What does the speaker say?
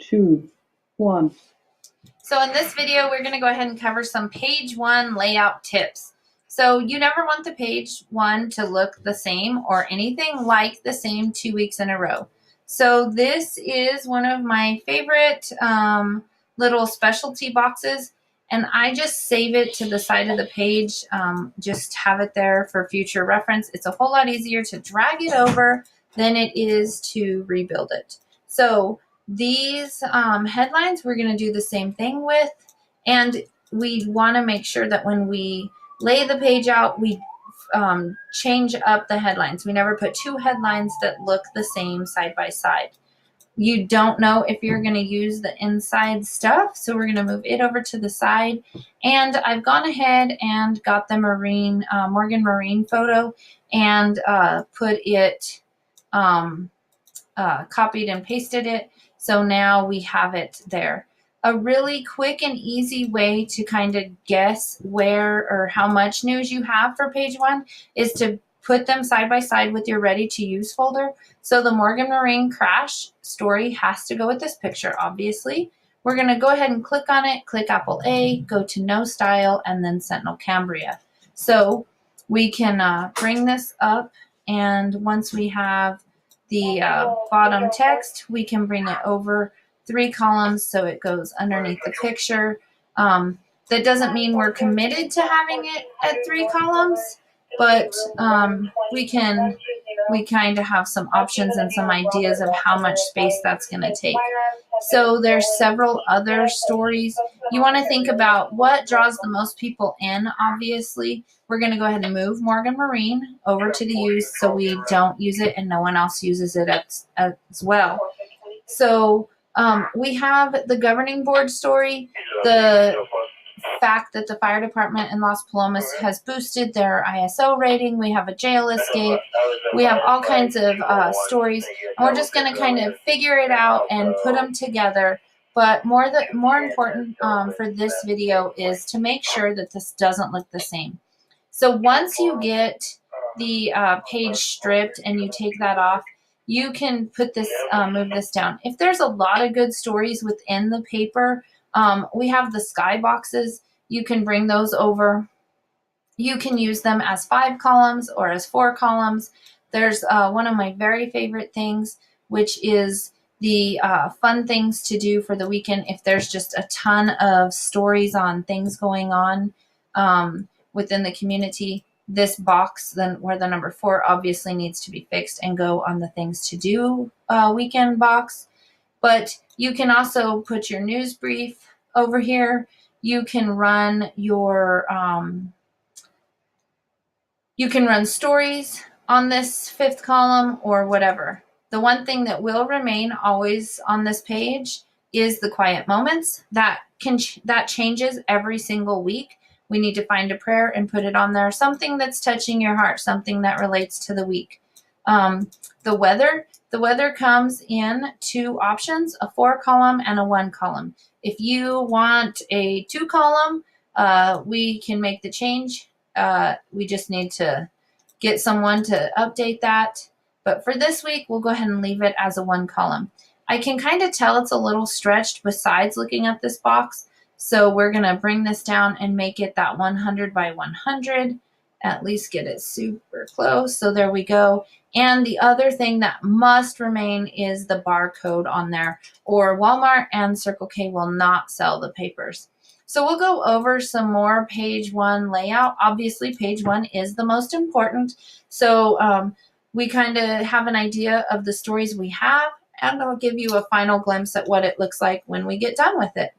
2, 1. So in this video, we're going to go ahead and cover some page one layout tips. So you never want the page one to look the same or anything like the same 2 weeks in a row. So this is one of my favorite little specialty boxes, and I just save it to the side of the page, just have it there for future reference. It's a whole lot easier to drag it over than it is to rebuild it. So these headlines we're going to do the same thing with, and we want to make sure that when we lay the page out, we change up the headlines. We never put two headlines that look the same side by side. You don't know if you're going to use the inside stuff, so we're going to move it over to the side. And I've gone ahead and got the Marine Morgan Marine photo and put it copied and pasted it. So now we have it there. A really quick and easy way to kind of guess where or how much news you have for page one is to put them side by side with your ready to use folder. So the Morgan Marine crash story has to go with this picture, obviously. We're going to go ahead and click on it, click Apple A, go to No Style, and then Sentinel Cambria. So we can bring this up, and once we have the bottom text, we can bring it over 3 columns so it goes underneath the picture. That doesn't mean we're committed to having it at 3 columns, but we kind of have some options and some ideas of how much space that's going to take. So there's several other stories. You want to think about what draws the most people in, obviously. We're going to go ahead and move Morgan Marine over to the use so we don't use it and no one else uses it as well. So we have the governing board story, the fact that the fire department in Las Palomas has boosted their ISO rating. We have a jail escape. We have all kinds of stories, and we're just going to kind of figure it out and put them together. But more important for this video is to make sure that this doesn't look the same. So once you get the page stripped and you take that off, you can put this, move this down. If there's a lot of good stories within the paper, we have the sky boxes. You can bring those over. You can use them as 5 columns or as 4 columns. There's one of my very favorite things, which is the fun things to do for the weekend. If there's just a ton of stories on things going on within the community, this box, then where the number 4 obviously needs to be fixed and go on the things to do weekend box. But you can also put your news brief over here. You can run your stories on this 5th column or whatever. The one thing that will remain always on this page is the quiet moments. That changes every single week. We need to find a prayer and put it on there. Something that's touching your heart, something that relates to the week. The weather comes in 2 options, a 4 column and a 1 column. If you want a 2 column, we can make the change. We just need to get someone to update that. But for this week, we'll go ahead and leave it as a 1 column. I can kind of tell it's a little stretched besides looking at this box. So we're going to bring this down and make it that 100 by 100. At least get it super close. So there we go. And the other thing that must remain is the barcode on there, or Walmart and Circle K will not sell the papers. So we'll go over some more page 1 layout. Obviously, page 1 is the most important. So we kind of have an idea of the stories we have, and I'll give you a final glimpse at what it looks like when we get done with it.